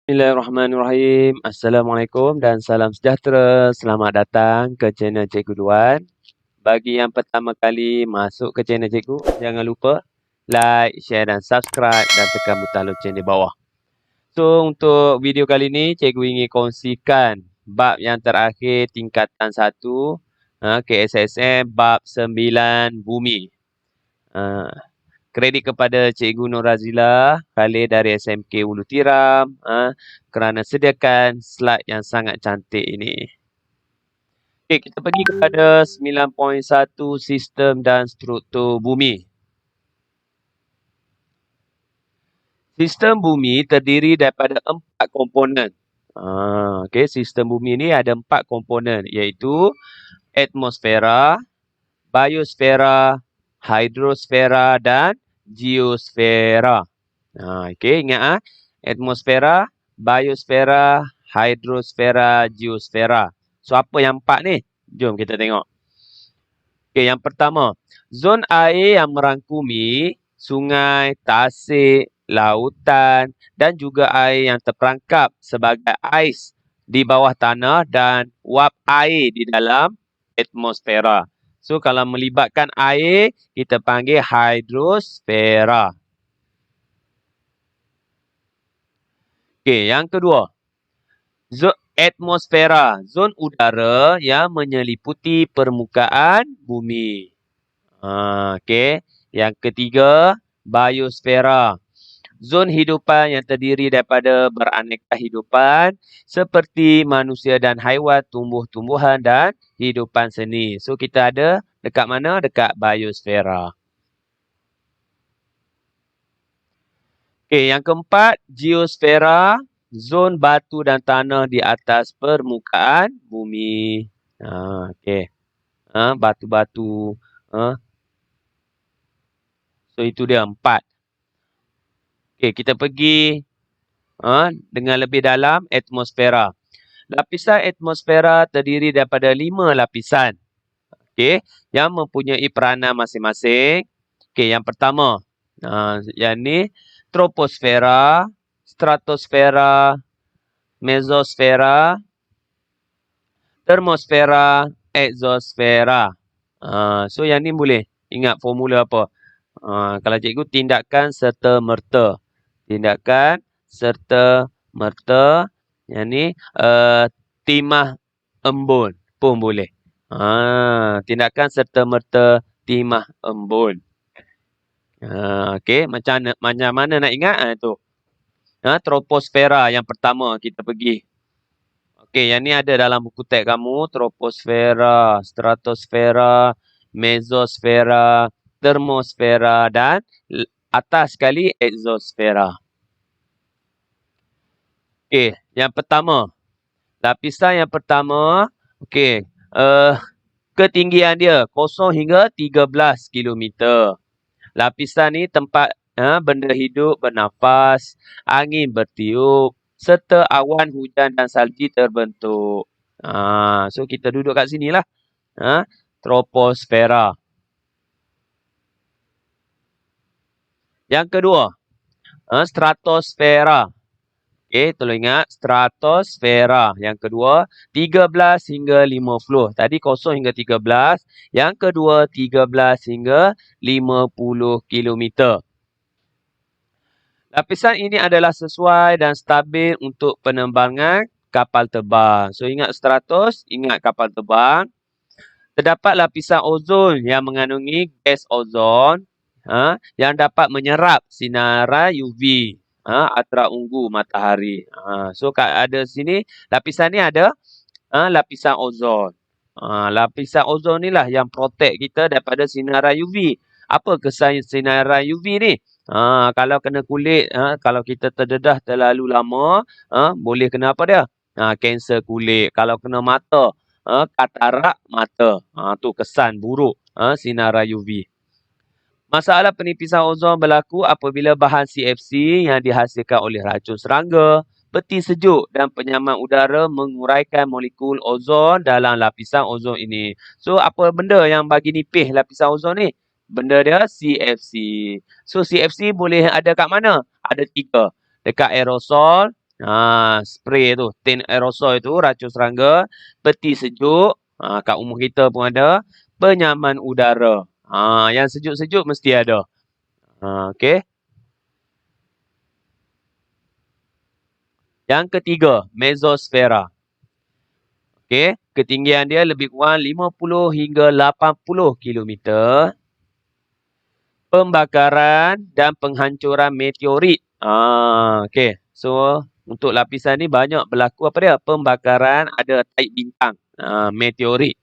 Bismillahirrahmanirrahim. Assalamualaikum dan salam sejahtera. Selamat datang ke channel Cikgu Duan. Bagi yang pertama kali masuk ke channel Cikgu, jangan lupa like, share dan subscribe dan tekan butang loceng di bawah. So, untuk video kali ini, Cikgu ingin kongsikan bab yang terakhir tingkatan 1 KSSM bab 9 Bumi. Kredit kepada Cikgu Nur Razila Khalil dari SMK Ulu Tiram kerana sediakan slide yang sangat cantik ini. Okey, kita pergi kepada 9.1 Sistem dan Struktur Bumi. Sistem bumi terdiri daripada 4 komponen. Okey, sistem bumi ini ada 4 komponen iaitu atmosfera, biosfera, hidrosfera dan geosfera. Okey, ingat atmosfera, biosfera, hidrosfera, geosfera. So, apa yang 4 ni? Jom kita tengok. Okey, yang pertama, zon air yang merangkumi sungai, tasik, lautan dan juga air yang terperangkap sebagai ais di bawah tanah dan wap air di dalam atmosfera. So, kalau melibatkan air, kita panggil hidrosfera. Okey, yang kedua. Zon atmosfera, zon udara yang menyeliputi permukaan bumi. Okey. Yang ketiga, biosfera. Zon hidupan yang terdiri daripada beraneka hidupan seperti manusia dan haiwan, tumbuh-tumbuhan dan hidupan seni. So, kita ada dekat mana? Dekat biosfera. Okey, yang keempat, geosfera, zon batu dan tanah di atas permukaan bumi. Okey. Batu-batu. So, itu dia 4. Okey, kita pergi dengan lebih dalam atmosfera. Lapisan atmosfera terdiri daripada 5 lapisan. Okey, yang mempunyai peranan masing-masing. Okey, yang pertama, yang ni troposfera, stratosfera, mesosfera, termosfera, exosfera. So, yang ni boleh ingat formula apa? Kalau cikgu, tindakan serta-merta. Tindakan serta-merta. Yang ni timah embun pun boleh. Tindakan serta-merta timah embun. Okey, macam mana nak ingat? Tu. Troposfera yang pertama kita pergi. Okey, yang ni ada dalam buku teks kamu. Troposfera, stratosfera, mesosfera, termosfera dan atas sekali exosfera. Okey, yang pertama. Lapisan yang pertama, okey, ketinggian dia 0 hingga 13 kilometer. Lapisan ni tempat benda hidup bernafas, angin bertiup, serta awan hujan dan salji terbentuk. So, kita duduk kat sini lah. Troposfera. Yang kedua, stratosfera. Okey, tolong ingat. Stratosfera. Yang kedua, 13 hingga 50. Tadi 0 hingga 13. Yang kedua, 13 hingga 50 kilometer. Lapisan ini adalah sesuai dan stabil untuk penerbangan kapal terbang. So, ingat stratos, ingat kapal terbang. Terdapat lapisan ozon yang mengandungi gas ozon yang dapat menyerap sinaran UV. Ultraviolet matahari. So, ada sini, lapisan ni ada lapisan ozon. Lapisan ozon ni lah yang protect kita daripada sinaran UV. Apa kesan sinaran UV ni? Kalau kena kulit, kalau kita terdedah terlalu lama, boleh kena apa dia? Kanser kulit. Kalau kena mata, katarak mata. Tu kesan buruk sinaran UV. Masalah penipisan ozon berlaku apabila bahan CFC yang dihasilkan oleh racun serangga, peti sejuk dan penyaman udara menguraikan molekul ozon dalam lapisan ozon ini. So, apa benda yang bagi nipis lapisan ozon ni? Benda dia CFC. So, CFC boleh ada kat mana? Ada 3. Dekat aerosol, Spray tu, tin aerosol tu, racun serangga, peti sejuk, kat rumah kita pun ada, penyaman udara. Yang sejuk-sejuk mesti ada. Okey. Yang ketiga, mesosfera. Okey, ketinggian dia lebih kurang 50 hingga 80 kilometer. Pembakaran dan penghancuran meteorit. Okey. So, untuk lapisan ni banyak berlaku apa dia? Pembakaran, ada taip bintang. Meteorit.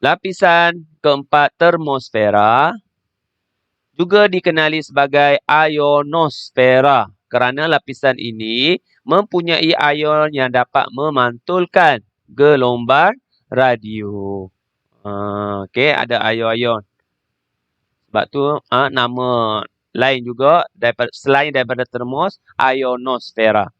Lapisan keempat, termosfera. Juga dikenali sebagai ionosfera kerana lapisan ini mempunyai ion yang dapat memantulkan gelombang radio. Okey, ada ion-ion. Sebab tu nama lain juga selain daripada termos, ionosfera.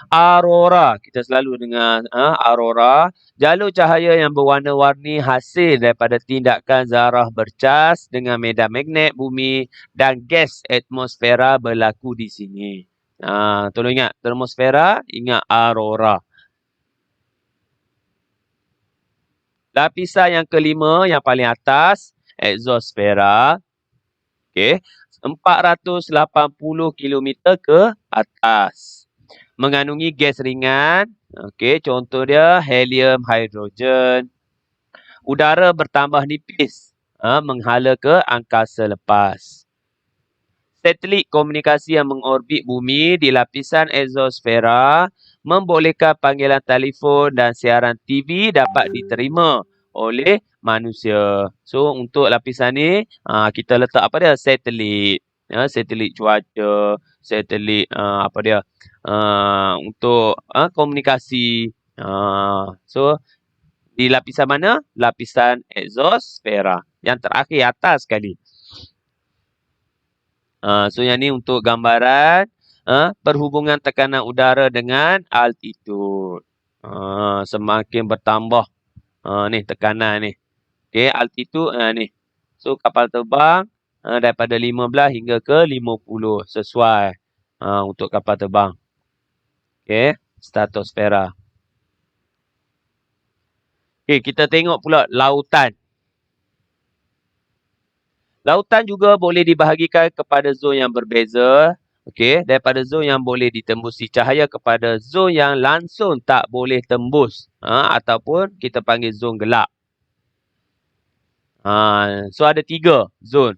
Aurora, kita selalu dengar aurora, jalur cahaya yang berwarna-warni hasil daripada tindakan zarah bercas dengan medan magnet bumi dan gas atmosfera berlaku di sini. Tolong ingat termosfera, ingat aurora. Lapisan yang kelima, yang paling atas, exosfera. Okey, 480 kilometer ke atas. Mengandungi gas ringan. Okey, contoh dia helium, hidrogen. Udara bertambah nipis, menghala ke angkasa lepas. Satelit komunikasi yang mengorbit bumi di lapisan exosfera membolehkan panggilan telefon dan siaran TV dapat diterima oleh manusia. So, untuk lapisan ni, kita letak apa dia? Satelit. Satelit cuaca, satelit apa dia? Untuk komunikasi. So, di lapisan mana? Lapisan exosfera. Yang terakhir atas sekali. So, yang ni untuk gambaran perhubungan tekanan udara dengan altitude. Semakin bertambah ni tekanan ni. Okey, altitude ni. So, kapal terbang daripada 15 hingga ke 50 sesuai untuk kapal terbang. Okey, stratosfera. Okey, kita tengok pula lautan. Lautan juga boleh dibahagikan kepada zon yang berbeza. Okey, daripada zon yang boleh ditembusi cahaya kepada zon yang langsung tak boleh tembus. Ataupun kita panggil zon gelap. So, ada 3 zon.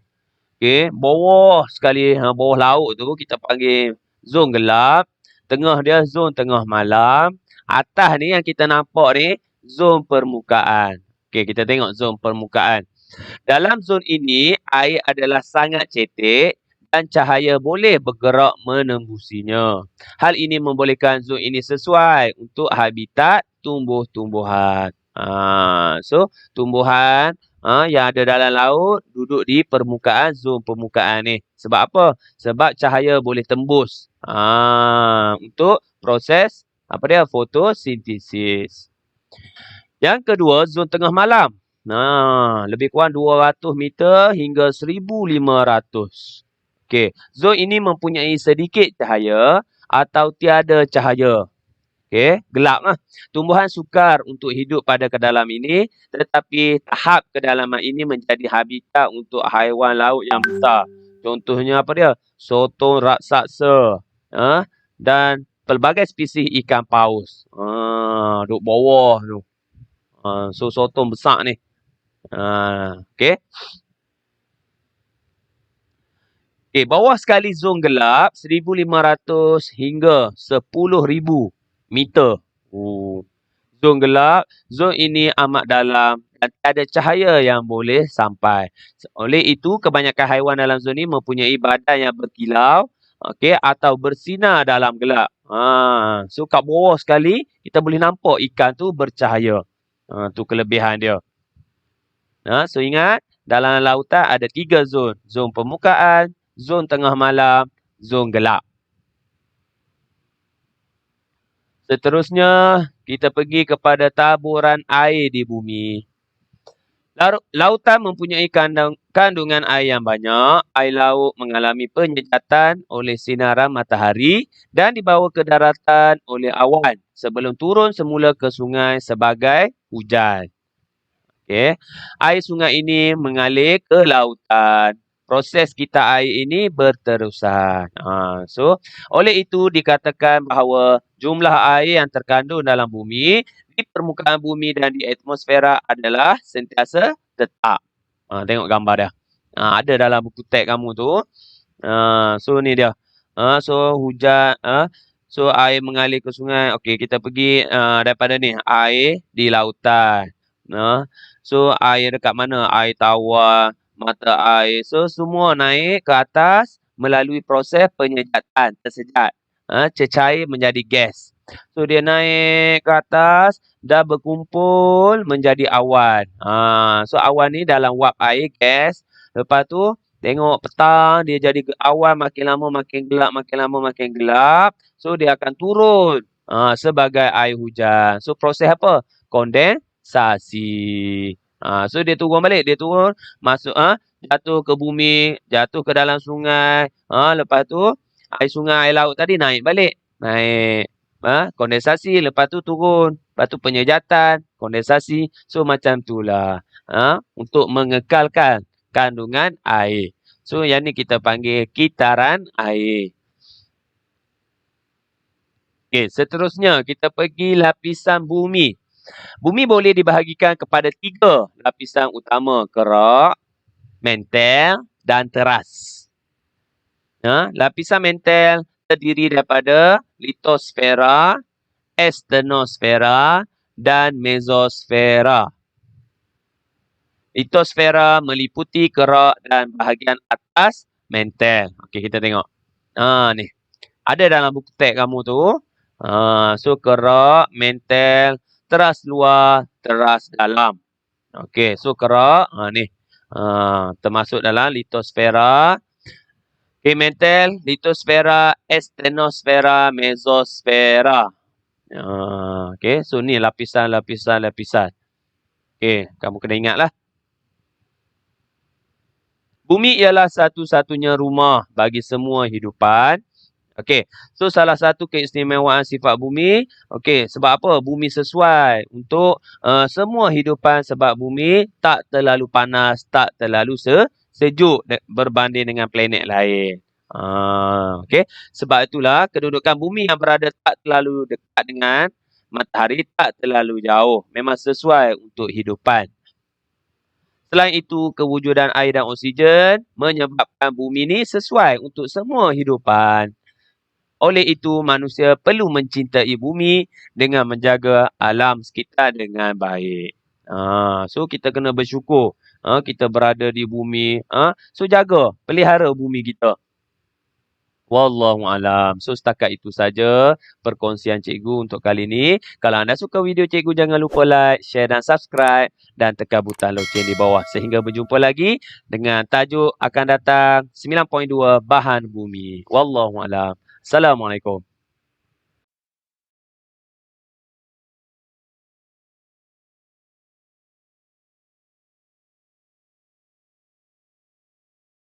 Okey, bawah sekali, bawah laut tu kita panggil zon gelap. Tengah dia zon tengah malam. Atas ni yang kita nampak ni, zon permukaan. Okey, kita tengok zon permukaan. Dalam zon ini, air adalah sangat cetek dan cahaya boleh bergerak menembusinya. Hal ini membolehkan zon ini sesuai untuk habitat tumbuh-tumbuhan. So, tumbuhan yang ada dalam laut duduk di permukaan zon permukaan ni. Sebab apa? Sebab cahaya boleh tembus untuk proses apa dia? Fotosintesis. Yang kedua, zon tengah malam. Lebih kurang 200 meter hingga 1,500. Okey, zon ini mempunyai sedikit cahaya atau tiada cahaya. Okey, gelap lah. Tumbuhan sukar untuk hidup pada kedalam ini, tetapi tahap kedalaman ini menjadi habitat untuk haiwan laut yang besar. Contohnya apa dia? Sotong raksasa dan pelbagai spesies ikan paus. Duduk bawah tu. So, sotong besar ni. Okey. Okey, bawah sekali zon gelap 1,500 hingga 10,000 meter. Zon gelap, zon ini amat dalam dan tiada cahaya yang boleh sampai. Oleh itu, kebanyakan haiwan dalam zon ini mempunyai badan yang berkilau, okey, atau bersinar dalam gelap. So, kat bawah sekali kita boleh nampak ikan tu bercahaya. Tu kelebihan dia. So, ingat, dalam lautan ada 3 zon. Zon permukaan, zon tengah malam, zon gelap. Seterusnya, kita pergi kepada taburan air di bumi. Lautan mempunyai kandungan air yang banyak. Air laut mengalami penyejatan oleh sinaran matahari dan dibawa ke daratan oleh awan sebelum turun semula ke sungai sebagai hujan. Okey. Air sungai ini mengalir ke lautan. Proses kita air ini berterusan. Oleh itu dikatakan bahawa jumlah air yang terkandung dalam bumi, di permukaan bumi dan di atmosfera adalah sentiasa tetap. Tengok gambar dia. Ada dalam buku teks kamu tu. Ni dia. Hujan. Air mengalir ke sungai. Okey, kita pergi daripada ni. Air di lautan. Air dekat mana? Air tawar, mata air. Semua naik ke atas melalui proses penyejatan, tersejat. Cecair menjadi gas. Dia naik ke atas, dah berkumpul menjadi awan. Awan ni dalam wap air, gas. Lepas tu, tengok petang, dia jadi awan makin lama makin gelap, makin lama makin gelap. Dia akan turun sebagai air hujan. Proses apa? Kondensasi. Dia turun balik. Dia turun, masuk, jatuh ke bumi, jatuh ke dalam sungai. Lepas tu, air sungai, air laut tadi naik balik. Naik. Kondensasi, lepas tu turun. Lepas tu penyejatan, kondensasi. Macam itulah. Untuk mengekalkan kandungan air. Yang ni kita panggil kitaran air. Okey, seterusnya kita pergi lapisan bumi. Bumi boleh dibahagikan kepada 3 lapisan utama, kerak, mantel dan teras. Lapisan mantel terdiri daripada litosfera, astenosfera dan mesosfera. Litosfera meliputi kerak dan bahagian atas mantel. Okey, kita tengok. Ni. Ada dalam buku teks kamu tu. Kerak, mantel, teras luar, teras dalam. Okey, kerak, ni. Termasuk dalam litosfera. Okey, mantel, litosfera, astenosfera, mesosfera. Okey, ni lapisan. Okey, kamu kena ingatlah. Bumi ialah satu-satunya rumah bagi semua hidupan. Okey, salah satu keistimewaan sifat bumi, okey, sebab apa? Bumi sesuai untuk semua hidupan sebab bumi tak terlalu panas, tak terlalu sejuk berbanding dengan planet lain. Okey, sebab itulah kedudukan bumi yang berada tak terlalu dekat dengan matahari, tak terlalu jauh. Memang sesuai untuk hidupan. Selain itu, kewujudan air dan oksigen menyebabkan bumi ni sesuai untuk semua hidupan. Oleh itu, manusia perlu mencintai bumi dengan menjaga alam sekitar dengan baik. Kita kena bersyukur. Kita berada di bumi. Jaga, pelihara bumi kita. Wallahualam. Setakat itu saja perkongsian cikgu untuk kali ini. Kalau anda suka video cikgu, jangan lupa like, share dan subscribe. Dan tekan butang loceng di bawah. Sehingga berjumpa lagi dengan tajuk akan datang 9.2 Bahan Bumi. Wallahualam. Assalamualaikum.